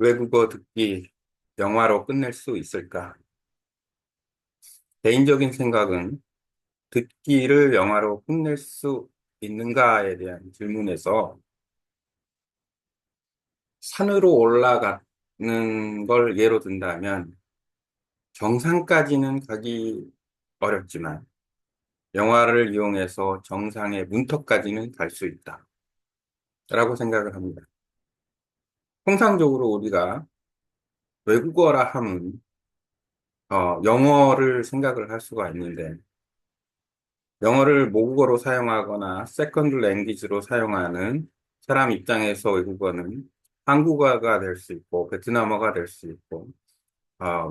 외국어 듣기 영화로 끝낼 수 있을까? 개인적인 생각은 듣기를 영화로 끝낼 수 있는가에 대한 질문에서 산으로 올라가는 걸 예로 든다면 정상까지는 가기 어렵지만 영화를 이용해서 정상의 문턱까지는 갈 수 있다라고 생각을 합니다. 통상적으로 우리가 외국어라 함은 영어를 생각을 할 수가 있는데 영어를 모국어로 사용하거나 세컨드 랭귀지로 사용하는 사람 입장에서 외국어는 한국어가 될 수 있고 베트남어가 될 수 있고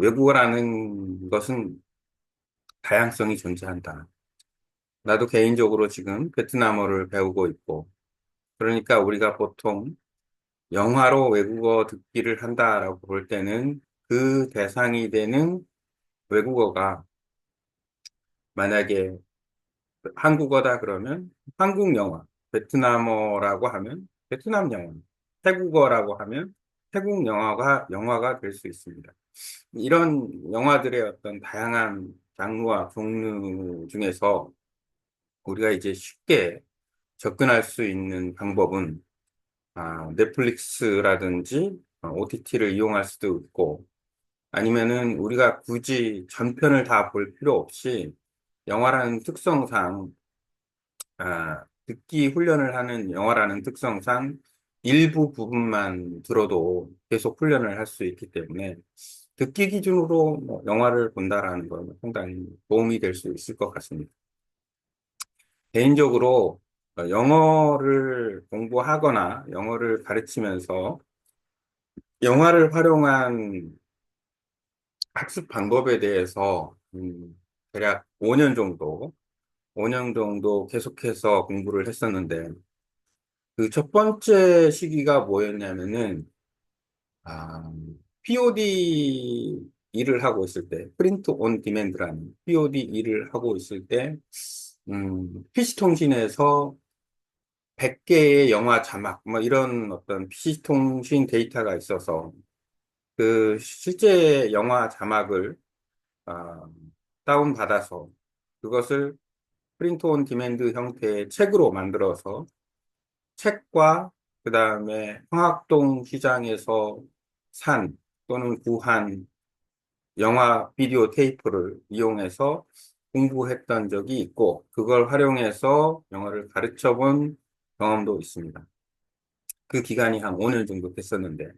외국어라는 것은 다양성이 존재한다. 나도 개인적으로 지금 베트남어를 배우고 있고 그러니까 우리가 보통 영화로 외국어 듣기를 한다라고 볼 때는 그 대상이 되는 외국어가 만약에 한국어다 그러면 한국 영화, 베트남어라고 하면 베트남 영화, 태국어라고 하면 태국 영화가 될 수 있습니다. 이런 영화들의 어떤 다양한 장르와 종류 중에서 우리가 이제 쉽게 접근할 수 있는 방법은 넷플릭스라든지 OTT를 이용할 수도 있고 아니면은 우리가 굳이 전편을 다 볼 필요 없이 영화라는 특성상 듣기 훈련을 하는 영화라는 특성상 일부 부분만 들어도 계속 훈련을 할 수 있기 때문에 듣기 기준으로 뭐 영화를 본다라는 건 상당히 도움이 될 수 있을 것 같습니다. 개인적으로 영어를 공부하거나 영어를 가르치면서 영화를 활용한 학습 방법에 대해서 대략 5년 정도 계속해서 공부를 했었는데 그 첫 번째 시기가 뭐였냐면은, 아, POD 일을 하고 있을 때, 프린트 온 디맨드라는 POD 일을 하고 있을 때, PC통신에서 100개의 영화 자막, 뭐 이런 어떤 PC통신 데이터가 있어서, 그 실제 영화 자막을, 아, 다운받아서, 그것을 프린트 온 디맨드 형태의 책으로 만들어서 책과 그다음에 황학동 시장에서 산 또는 구한 영화 비디오 테이프를 이용해서 공부했던 적이 있고 그걸 활용해서 영어를 가르쳐 본 경험도 있습니다. 그 기간이 한 5년 정도 됐었는데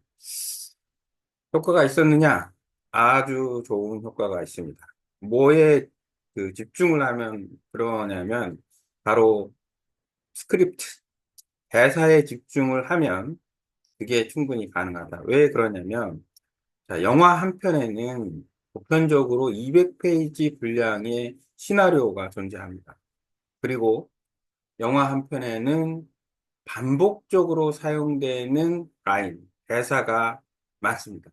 효과가 있었느냐? 아주 좋은 효과가 있습니다. 뭐에 그 집중을 하면 그러냐면 바로 스크립트, 대사에 집중을 하면 그게 충분히 가능하다. 왜 그러냐면, 자, 영화 한 편에는 보편적으로 200페이지 분량의 시나리오가 존재합니다. 그리고 영화 한 편에는 반복적으로 사용되는 라인, 대사가 많습니다.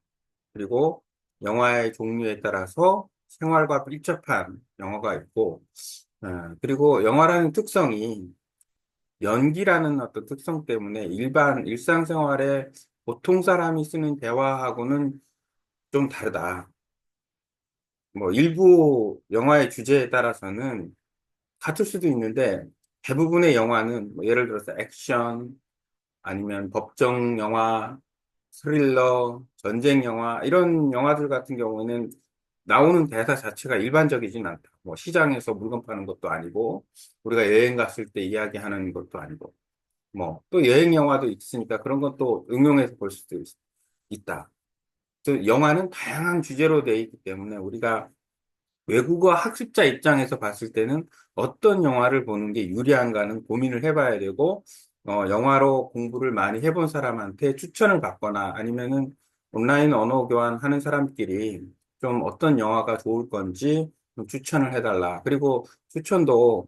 그리고 영화의 종류에 따라서 생활과 밀접한 영화가 있고, 그리고 영화라는 특성이 연기라는 어떤 특성 때문에 일반 일상생활에 보통 사람이 쓰는 대화하고는 좀 다르다. 뭐 일부 영화의 주제에 따라서는 같을 수도 있는데 대부분의 영화는 뭐 예를 들어서 액션 아니면 법정 영화, 스릴러, 전쟁 영화 이런 영화들 같은 경우에는 나오는 대사 자체가 일반적이진 않다. 뭐 시장에서 물건 파는 것도 아니고 우리가 여행 갔을 때 이야기하는 것도 아니고 뭐, 또 여행 영화도 있으니까 그런 것도 응용해서 볼 수도 있다. 또 영화는 다양한 주제로 되어 있기 때문에 우리가 외국어 학습자 입장에서 봤을 때는 어떤 영화를 보는 게 유리한가는 고민을 해봐야 되고, 영화로 공부를 많이 해본 사람한테 추천을 받거나 아니면은 온라인 언어 교환하는 사람끼리 좀 어떤 영화가 좋을 건지 좀 추천을 해달라. 그리고 추천도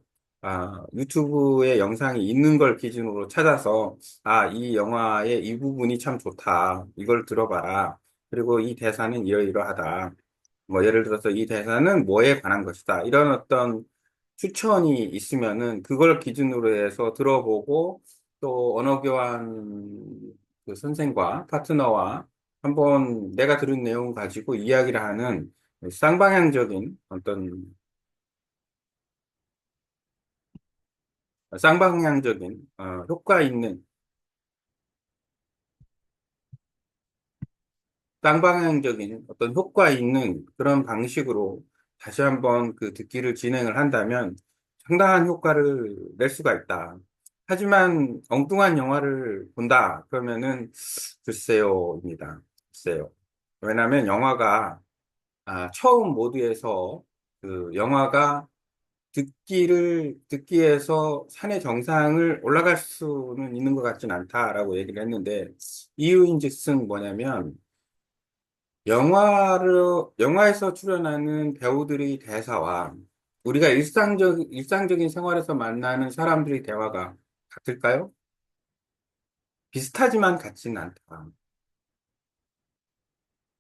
유튜브에 영상이 있는 걸 기준으로 찾아서 이 영화의 이 부분이 참 좋다. 이걸 들어봐라. 그리고 이 대사는 이러이러하다. 뭐 예를 들어서 이 대사는 뭐에 관한 것이다. 이런 어떤 추천이 있으면은 그걸 기준으로 해서 들어보고 또 언어 교환 그 선생과 파트너와 한번 내가 들은 내용 가지고 이야기를 하는 쌍방향적인 어떤 쌍방향적인 효과 있는 쌍방향적인 어떤 효과 있는 그런 방식으로 다시 한번 그 듣기를 진행을 한다면 상당한 효과를 낼 수가 있다. 하지만 엉뚱한 영화를 본다 그러면은 글쎄요입니다. 글쎄요. 왜냐하면 영화가 처음 모드에서 그 영화가 듣기에서 산의 정상을 올라갈 수는 있는 것 같진 않다라고 얘기를 했는데, 이유인즉슨 뭐냐면, 영화에서 출연하는 배우들의 대사와 우리가 일상적인 생활에서 만나는 사람들의 대화가 같을까요? 비슷하지만 같지는 않다.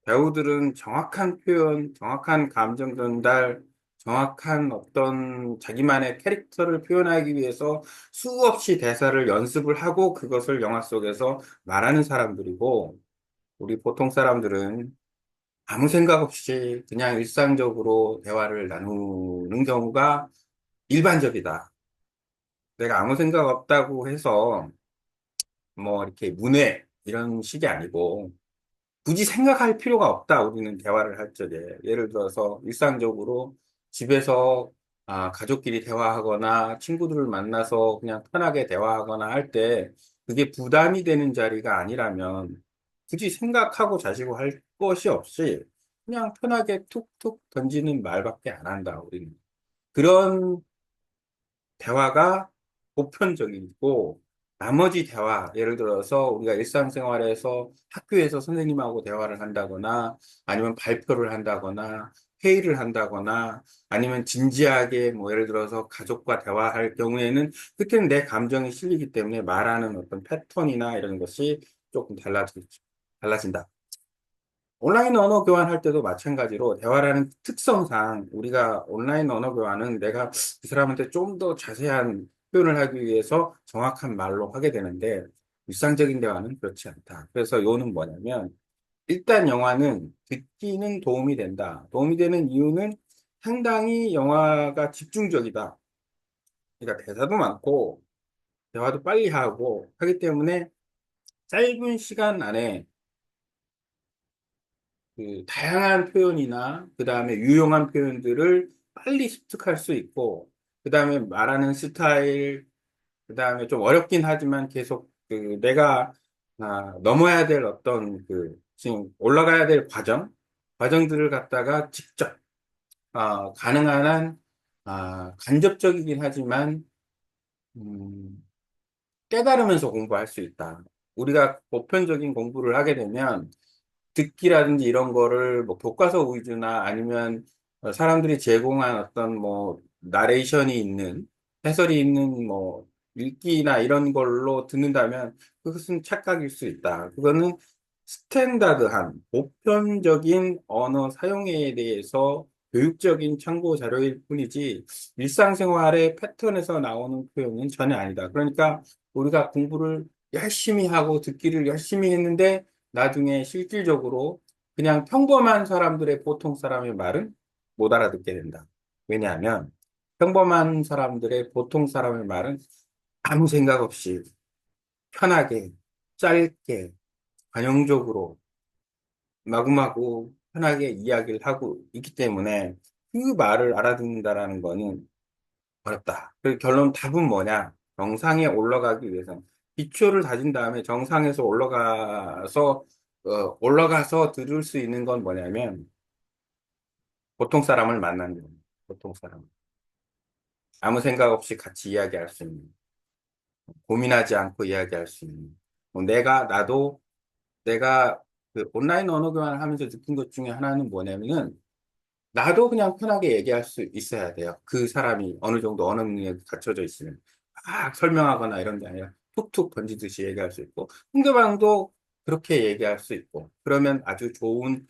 배우들은 정확한 표현, 정확한 감정 전달, 정확한 어떤 자기만의 캐릭터를 표현하기 위해서 수없이 대사를 연습을 하고 그것을 영화 속에서 말하는 사람들이고, 우리 보통 사람들은 아무 생각 없이 그냥 일상적으로 대화를 나누는 경우가 일반적이다. 내가 아무 생각 없다고 해서 뭐 이렇게 문외 이런 식이 아니고, 굳이 생각할 필요가 없다. 우리는 대화를 할 적에. 예를 들어서 일상적으로 집에서 가족끼리 대화하거나 친구들을 만나서 그냥 편하게 대화하거나 할 때 그게 부담이 되는 자리가 아니라면 굳이 생각하고 자시고 할 것이 없이 그냥 편하게 툭툭 던지는 말밖에 안 한다. 우리는. 그런 대화가 보편적이고 나머지 대화, 예를 들어서 우리가 일상생활에서 학교에서 선생님하고 대화를 한다거나 아니면 발표를 한다거나 회의를 한다거나 아니면 진지하게 뭐 예를 들어서 가족과 대화할 경우에는 그때는 내 감정이 실리기 때문에 말하는 어떤 패턴이나 이런 것이 조금 달라진다. 온라인 언어 교환할 때도 마찬가지로 대화라는 특성상 우리가 온라인 언어 교환은 내가 그 사람한테 좀 더 자세한 표현을 하기 위해서 정확한 말로 하게 되는데 일상적인 대화는 그렇지 않다. 그래서 요는 뭐냐면 일단 영화는 듣기는 도움이 된다. 도움이 되는 이유는 상당히 영화가 집중적이다. 그러니까 대사도 많고 대화도 빨리 하고 하기 때문에 짧은 시간 안에 그 다양한 표현이나 그 다음에 유용한 표현들을 빨리 습득할 수 있고 그 다음에 말하는 스타일 그 다음에 좀 어렵긴 하지만 계속 그 내가 넘어야 될 어떤 그 지금 올라가야 될 과정들을 갖다가 직접 가능한 한 간접적이긴 하지만 음, 깨달으면서 공부할 수 있다. 우리가 보편적인 공부를 하게 되면 듣기라든지 이런 거를 뭐 교과서 위주나 아니면 사람들이 제공한 어떤 뭐 나레이션이 있는 해설이 있는 뭐 읽기나 이런 걸로 듣는다면 그것은 착각일 수 있다. 그거는 스탠다드한 보편적인 언어 사용에 대해서 교육적인 참고 자료일 뿐이지 일상생활의 패턴에서 나오는 표현은 전혀 아니다. 그러니까 우리가 공부를 열심히 하고 듣기를 열심히 했는데 나중에 실질적으로 그냥 평범한 사람들의 보통 사람의 말은 못 알아듣게 된다. 왜냐하면 평범한 사람들의 보통 사람의 말은 아무 생각 없이 편하게, 짧게, 관용적으로 마구마구 편하게 이야기를 하고 있기 때문에 그 말을 알아듣는다라는 거는 어렵다. 그 결론 답은 뭐냐? 정상에 올라가기 위해서 기초를 다진 다음에 정상에서 올라가서 들을 수 있는 건 뭐냐면 보통 사람을 만나는 거예요. 보통 사람. 아무 생각 없이 같이 이야기할 수 있는, 고민하지 않고 이야기할 수 있는. 나도 내가 그 온라인 언어 교환을 하면서 느낀 것 중에 하나는 뭐냐면은 나도 그냥 편하게 얘기할 수 있어야 돼요. 그 사람이 어느 정도 언어 능력이 갖춰져 있으면. 막 설명하거나 이런 게 아니라 툭툭 던지듯이 얘기할 수 있고, 상대방도 그렇게 얘기할 수 있고, 그러면 아주 좋은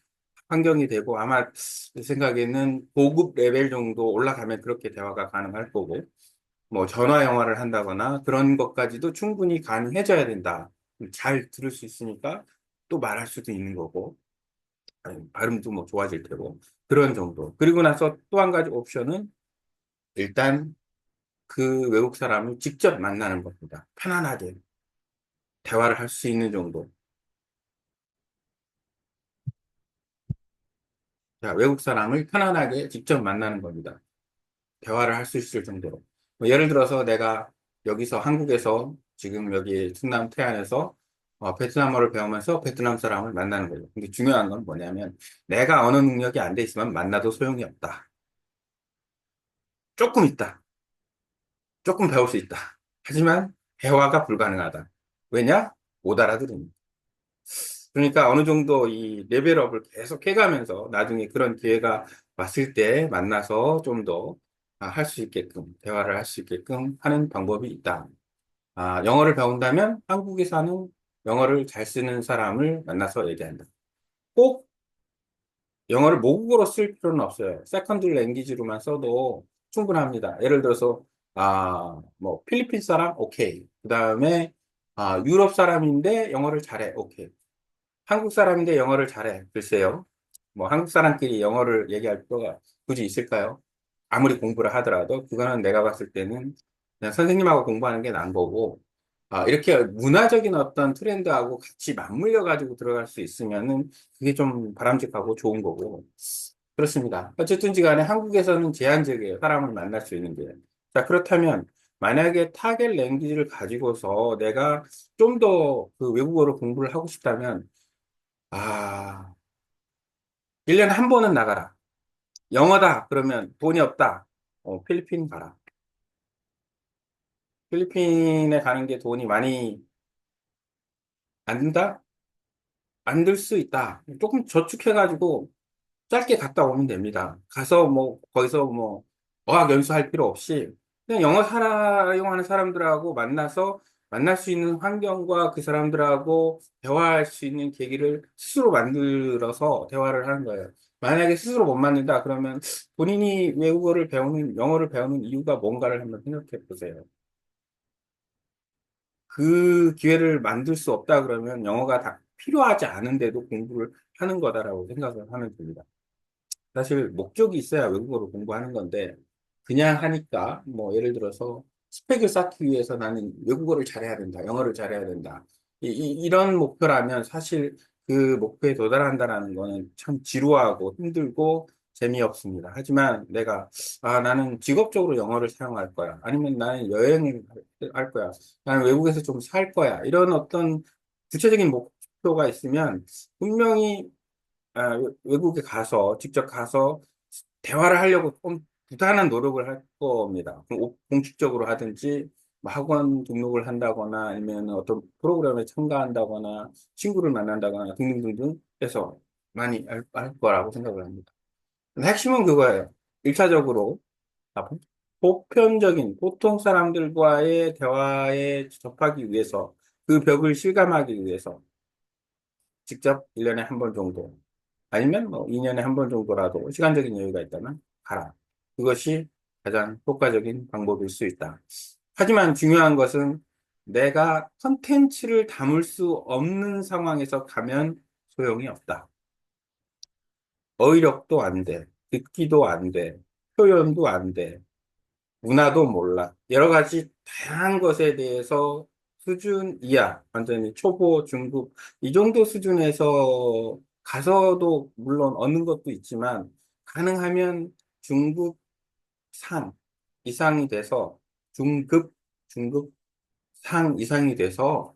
환경이 되고, 아마 제 생각에는 고급 레벨 정도 올라가면 그렇게 대화가 가능할 거고, 뭐 전화 영화를 한다거나 그런 것까지도 충분히 가능해져야 된다. 잘 들을 수 있으니까 또 말할 수도 있는 거고, 아니, 발음도 뭐 좋아질 테고, 그런 정도. 그리고 나서 또 한 가지 옵션은 일단 그 외국 사람을 직접 만나는 겁니다. 편안하게 대화를 할 수 있는 정도. 자, 외국 사람을 편안하게 직접 만나는 겁니다. 대화를 할 수 있을 정도로. 뭐 예를 들어서 내가 여기서 한국에서 지금 여기 충남 태안에서 베트남어를 배우면서 베트남 사람을 만나는 거죠. 근데 중요한 건 뭐냐면 내가 언어 능력이 안 돼 있으면 만나도 소용이 없다. 조금 있다. 조금 배울 수 있다. 하지만 대화가 불가능하다. 왜냐? 못 알아들으니까. 그러니까 어느 정도 이 레벨업을 계속 해가면서 나중에 그런 기회가 왔을 때 만나서 좀 더 할 수 있게끔, 대화를 할 수 있게끔 하는 방법이 있다. 영어를 배운다면 한국에 사는 영어를 잘 쓰는 사람을 만나서 얘기한다. 꼭 영어를 모국어로 쓸 필요는 없어요. 세컨드 랭귀지로만 써도 충분합니다. 예를 들어서, 뭐, 필리핀 사람? 오케이. 그 다음에, 유럽 사람인데 영어를 잘해. 오케이. 한국 사람인데 영어를 잘해. 글쎄요. 뭐 한국 사람끼리 영어를 얘기할 필요가 굳이 있을까요? 아무리 공부를 하더라도 그거는 내가 봤을 때는 그냥 선생님하고 공부하는 게 나은 거고 이렇게 문화적인 어떤 트렌드하고 같이 맞물려 가지고 들어갈 수 있으면은 그게 좀 바람직하고 좋은 거고 그렇습니다. 어쨌든지 간에 한국에서는 제한적이에요. 사람을 만날 수 있는 게. 자, 그렇다면 만약에 타겟 랭귀지를 가지고서 내가 좀 더 그 외국어를 공부를 하고 싶다면 아, 1년에 한 번은 나가라. 영어다. 그러면 돈이 없다. 필리핀 가라. 필리핀에 가는 게 돈이 많이 안 든다? 안 들 수 있다. 조금 저축해가지고 짧게 갔다 오면 됩니다. 가서 뭐, 거기서 뭐, 어학 연수할 필요 없이 그냥 영어 사용하는 사람들하고 만나서 만날 수 있는 환경과 그 사람들하고 대화할 수 있는 계기를 스스로 만들어서 대화를 하는 거예요. 만약에 스스로 못 만든다 그러면 본인이 외국어를 배우는, 영어를 배우는 이유가 뭔가를 한번 생각해 보세요. 그 기회를 만들 수 없다 그러면 영어가 다 필요하지 않은데도 공부를 하는 거다라고 생각을 하면 됩니다. 사실 목적이 있어야 외국어를 공부하는 건데 그냥 하니까 뭐 예를 들어서 스펙을 쌓기 위해서 나는 외국어를 잘해야 된다, 영어를 잘해야 된다. 이런 목표라면 사실 그 목표에 도달한다라는 거는 참 지루하고 힘들고 재미없습니다. 하지만 내가 나는 직업적으로 영어를 사용할 거야. 아니면 나는 여행을 할 거야. 나는 외국에서 좀 살 거야. 이런 어떤 구체적인 목표가 있으면 분명히 외국에 가서, 직접 가서 대화를 하려고 좀 부단한 노력을 할 겁니다. 공식적으로 하든지, 뭐 학원 등록을 한다거나, 아니면 어떤 프로그램에 참가한다거나, 친구를 만난다거나, 등등등등 해서 많이 할 거라고 생각을 합니다. 근데 핵심은 그거예요. 1차적으로, 보편적인, 보통 사람들과의 대화에 접하기 위해서, 그 벽을 실감하기 위해서, 직접 1년에 한 번 정도, 아니면 뭐 2년에 한 번 정도라도 시간적인 여유가 있다면 가라. 그것이 가장 효과적인 방법일 수 있다. 하지만 중요한 것은 내가 컨텐츠를 담을 수 없는 상황에서 가면 소용이 없다. 어휘력도 안 돼. 듣기도 안 돼. 표현도 안 돼. 문화도 몰라. 여러 가지 다양한 것에 대해서 수준 이하, 완전히 초보, 중급, 이 정도 수준에서 가서도 물론 얻는 것도 있지만, 가능하면 중급 상 이상이 돼서, 중급 상 이상이 돼서,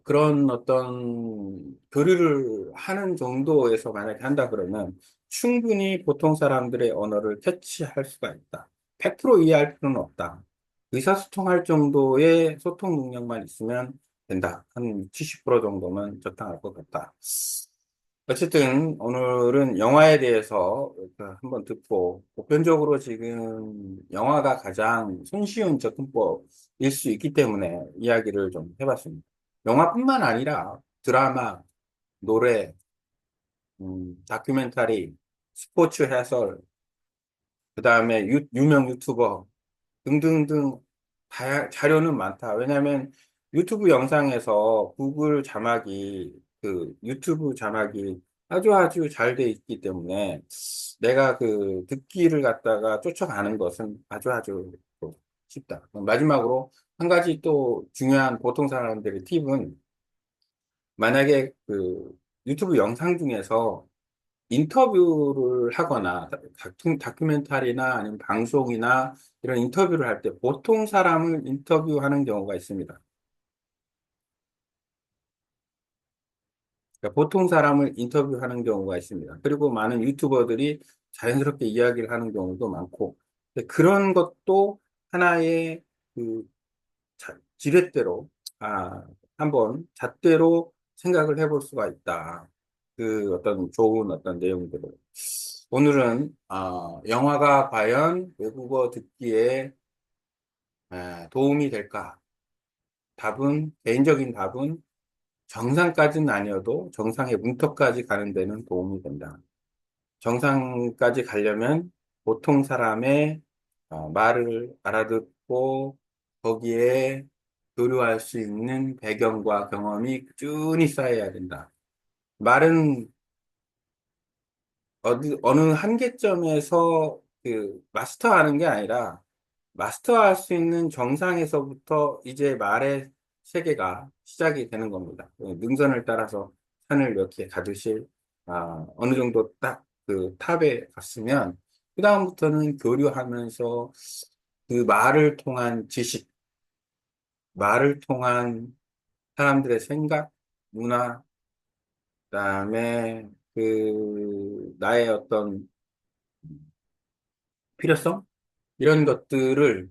그런 어떤 교류를 하는 정도에서 만약에 한다 그러면 충분히 보통 사람들의 언어를 캐치할 수가 있다. 100% 이해할 필요는 없다. 의사소통할 정도의 소통 능력만 있으면 된다. 한 70% 정도면 적당할 것 같다. 어쨌든 오늘은 영화에 대해서 한번 듣고 보편적으로 지금 영화가 가장 손쉬운 접근법일 수 있기 때문에 이야기를 좀 해봤습니다. 영화뿐만 아니라 드라마, 노래, 다큐멘터리, 스포츠 해설, 그다음에 유명 유튜버 등등등 자료는 많다. 왜냐하면 유튜브 영상에서 구글 자막이 그 유튜브 자막이 아주 아주 잘 돼 있기 때문에 내가 그 듣기를 갖다가 쫓아가는 것은 아주 아주 또 쉽다. 마지막으로 한 가지 또 중요한 보통 사람들의 팁은 만약에 그 유튜브 영상 중에서 인터뷰를 하거나 다큐멘터리나 아니면 방송이나 이런 인터뷰를 할 때 보통 사람을 인터뷰하는 경우가 있습니다. 그러니까 보통 사람을 인터뷰하는 경우가 있습니다. 그리고 많은 유튜버들이 자연스럽게 이야기를 하는 경우도 많고 근데 그런 것도 하나의 그 지렛대로 한번 잣대로 생각을 해볼 수가 있다. 그 어떤 좋은 어떤 내용들을. 오늘은 영화가 과연 외국어 듣기에 도움이 될까? 개인적인 답은 정상까지는 아니어도 정상의 문턱까지 가는 데는 도움이 된다. 정상까지 가려면 보통 사람의 말을 알아듣고 거기에 교류할 수 있는 배경과 경험이 꾸준히 쌓여야 된다. 말은 어느 한계점에서 그 마스터하는 게 아니라 마스터할 수 있는 정상에서부터 이제 말의 세계가 시작이 되는 겁니다. 능선을 따라서 산을 몇 개 가듯이 어느 정도 딱 그 탑에 갔으면 그다음부터는 교류하면서 그 말을 통한 지식, 말을 통한 사람들의 생각, 문화, 그다음에 그 나의 어떤 필요성 이런 것들을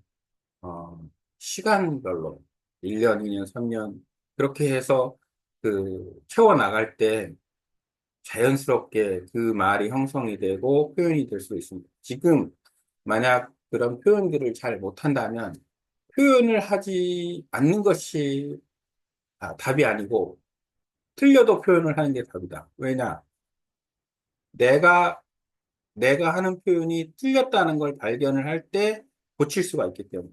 어, 시간별로 1년, 2년, 3년 그렇게 해서 그 채워 나갈 때 자연스럽게 그 말이 형성이 되고 표현이 될 수 있습니다. 지금 만약 그런 표현들을 잘 못한다면 표현을 하지 않는 것이 답이 아니고 틀려도 표현을 하는 게 답이다. 왜냐? 내가 내가 하는 표현이 틀렸다는 걸 발견을 할 때 고칠 수가 있기 때문에.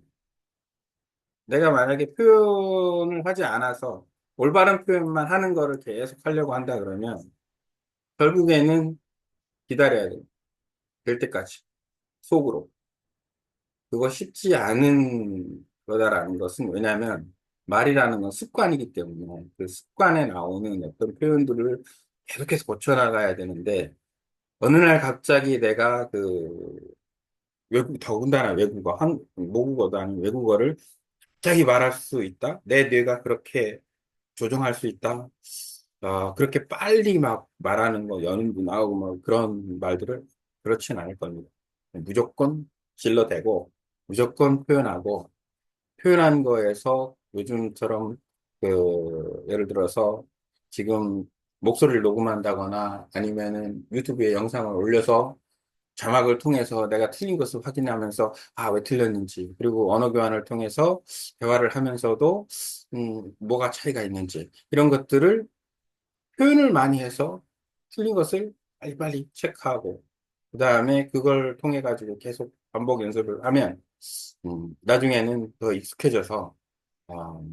내가 만약에 표현을 하지 않아서 올바른 표현만 하는 거를 계속 하려고 한다 그러면 결국에는 기다려야 돼. 될 때까지. 속으로. 그거 쉽지 않은 거다라는 것은 왜냐하면 말이라는 건 습관이기 때문에 그 습관에 나오는 어떤 표현들을 계속해서 고쳐나가야 되는데 어느 날 갑자기 내가 그 더군다나 모국어도 아닌 외국어를 갑자기 말할 수 있다? 내 뇌가 그렇게 조정할 수 있다? 그렇게 빨리 막 말하는 거, 연음도 나오고 뭐 그런 말들을 그렇진 않을 겁니다. 무조건 질러대고, 무조건 표현하고, 표현한 거에서 요즘처럼 예를 들어서 지금 목소리를 녹음한다거나 아니면은 유튜브에 영상을 올려서 자막을 통해서 내가 틀린 것을 확인하면서 왜 틀렸는지 그리고 언어 교환을 통해서 대화를 하면서도 뭐가 차이가 있는지 이런 것들을 표현을 많이 해서 틀린 것을 빨리빨리 체크하고 그다음에 그걸 통해 가지고 계속 반복 연습을 하면 나중에는 더 익숙해져서 어,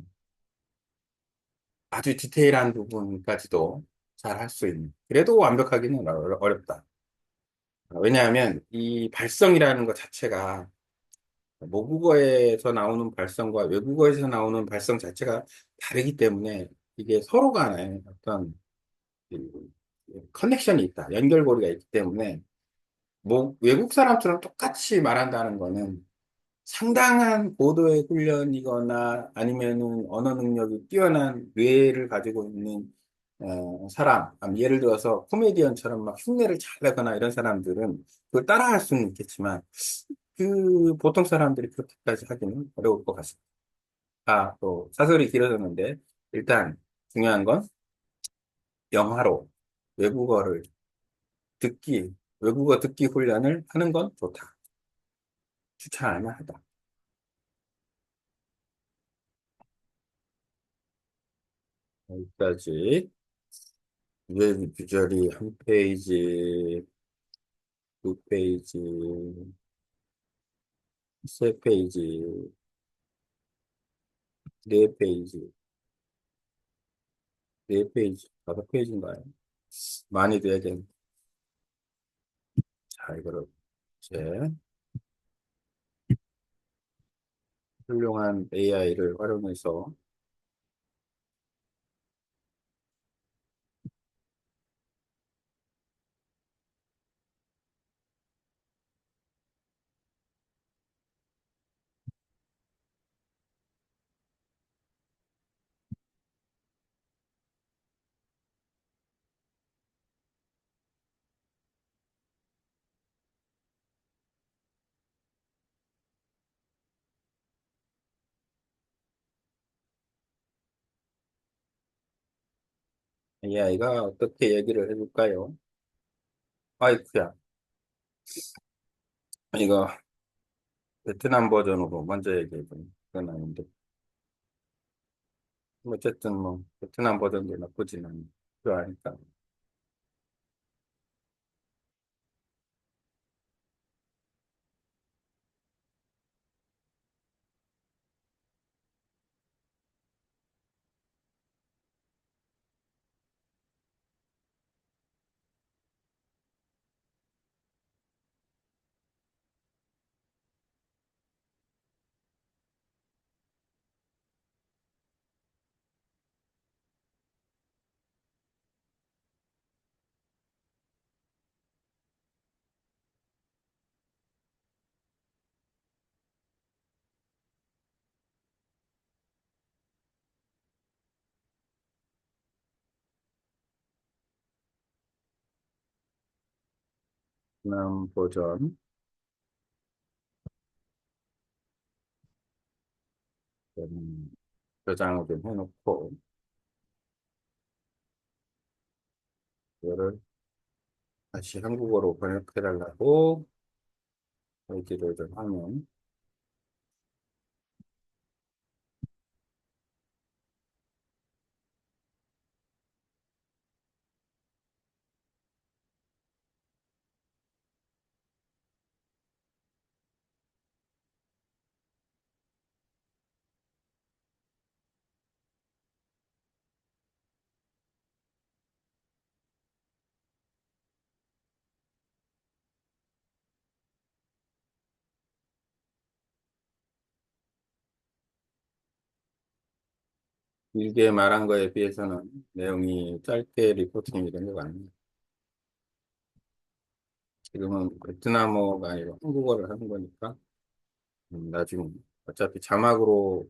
아주 디테일한 부분까지도 잘 할 수 있는 그래도 완벽하기는 어렵다. 왜냐하면 이 발성이라는 것 자체가 모국어에서 나오는 발성과 외국어에서 나오는 발성 자체가 다르기 때문에 이게 서로 간에 어떤 그 커넥션이 있다. 연결고리가 있기 때문에 외국 사람처럼 똑같이 말한다는 거는 상당한 고도의 훈련이거나 아니면은 언어 능력이 뛰어난 뇌를 가지고 있는 사람, 예를 들어서 코미디언처럼 막 흉내를 잘 내거나 이런 사람들은 그걸 따라할 수는 있겠지만 그 보통 사람들이 그렇게까지 하기는 어려울 것 같습니다. 또 사설이 길어졌는데 일단 중요한 건 영화로 외국어를 듣기, 외국어 듣기 훈련을 하는 건 좋다. 추천할 만하다. 여기까지 유엔 규절이 한 페이지, 두 페이지, 세 페이지, 네 페이지. 네 페이지, 다섯 페이지인가요? 많이 돼야겠네. 자, 이거를 이제 훌륭한 AI를 활용해서 AI가 어떻게 얘기를 해줄까요? 아이쿠야, 이거 베트남 버전으로 먼저 얘기해 좀 그건 아닌데. 어쨌든 뭐, 베트남 버전도 나쁘진 않좋아하니까 베트남 버전, 저장을 좀 해놓고, 이거를 다시 한국어로 번역해달라고 얘기를 좀 하면, 길게 말한 거에 비해서는 내용이 짧게 리포팅이 된 것 같네요. 지금은 베트남어가 아니라 한국어를 하는 거니까, 나중에 어차피 자막으로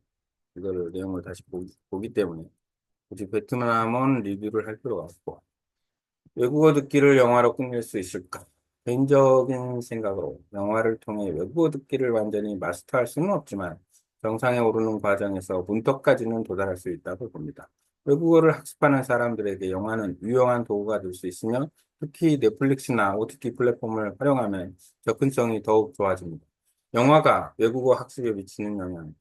이거를 내용을 다시 보기 때문에 굳이 베트남어는 리뷰를 할 필요가 없고, 외국어 듣기를 영화로 끝낼 수 있을까? 개인적인 생각으로 영화를 통해 외국어 듣기를 완전히 마스터할 수는 없지만 정상에 오르는 과정에서 문턱까지는 도달할 수 있다고 봅니다. 외국어를 학습하는 사람들에게 영화는 유용한 도구가 될 수 있으며 특히 넷플릭스나 OTT 플랫폼을 활용하면 접근성이 더욱 좋아집니다. 영화가 외국어 학습에 미치는 영향.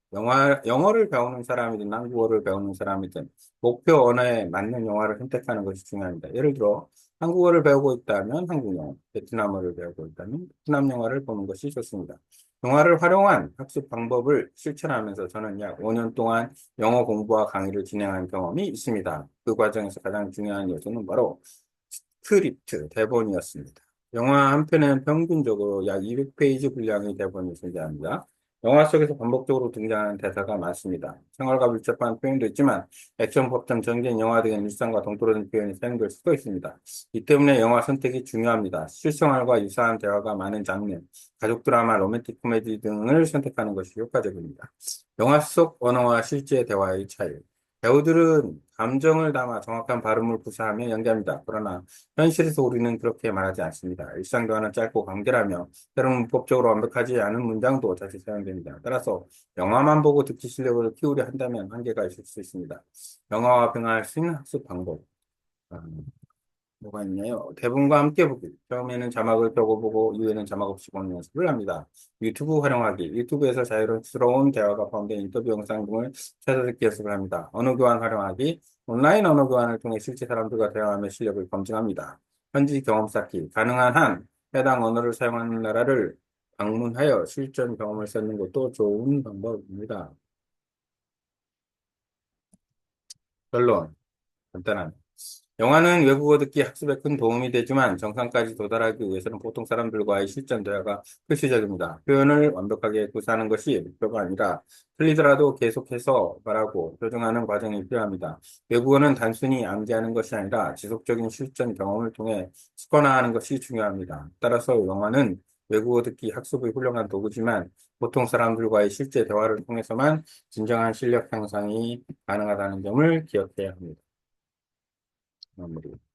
영어를 배우는 사람이든 한국어를 배우는 사람이든 목표 언어에 맞는 영화를 선택하는 것이 중요합니다. 예를 들어 한국어를 배우고 있다면 한국 영어, 베트남어를 배우고 있다면 베트남 영화를 보는 것이 좋습니다. 영화를 활용한 학습 방법을 실천하면서 저는 약 5년 동안 영어 공부와 강의를 진행한 경험이 있습니다. 그 과정에서 가장 중요한 요소는 바로 스크립트, 대본이었습니다. 영화 한 편에는 평균적으로 약 200페이지 분량의 대본이 존재합니다. 영화 속에서 반복적으로 등장하는 대사가 많습니다. 생활과 밀접한 표현도 있지만 액션, 법정, 전쟁, 영화 등의 일상과 동떨어진 표현이 사용될 수도 있습니다. 이 때문에 영화 선택이 중요합니다. 실생활과 유사한 대화가 많은 장르, 가족 드라마, 로맨틱 코미디 등을 선택하는 것이 효과적입니다. 영화 속 언어와 실제 대화의 차이. 배우들은 감정을 담아 정확한 발음을 구사하며 연기합니다. 그러나 현실에서 우리는 그렇게 말하지 않습니다. 일상 대화는 짧고 간결하며 때로는 문법적으로 완벽하지 않은 문장도 자주 사용됩니다. 따라서 영화만 보고 듣기 실력을 키우려 한다면 한계가 있을 수 있습니다. 영화와 병행할 수 있는 학습 방법. 뭐가 있나요? 대본과 함께 보기. 처음에는 자막을 펴고 보고, 이후에는 자막 없이 보는 연습을 합니다. 유튜브 활용하기. 유튜브에서 자유스러운 대화가 포함된 인터뷰 영상 등을 찾아 듣기 연습을 합니다. 언어 교환 활용하기. 온라인 언어 교환을 통해 실제 사람들과 대화하며 실력을 검증합니다. 현지 경험 쌓기. 가능한 한 해당 언어를 사용하는 나라를 방문하여 실전 경험을 쌓는 것도 좋은 방법입니다. 결론. 간단합니다. 영화는 외국어 듣기 학습에 큰 도움이 되지만 정상까지 도달하기 위해서는 보통 사람들과의 실전 대화가 필수적입니다. 표현을 완벽하게 구사하는 것이 목표가 아니라 틀리더라도 계속해서 말하고 교정하는 과정이 필요합니다. 외국어는 단순히 암기하는 것이 아니라 지속적인 실전 경험을 통해 습관화하는 것이 중요합니다. 따라서 영화는 외국어 듣기 학습의 훌륭한 도구지만 보통 사람들과의 실제 대화를 통해서만 진정한 실력 향상이 가능하다는 점을 기억해야 합니다. 마무리.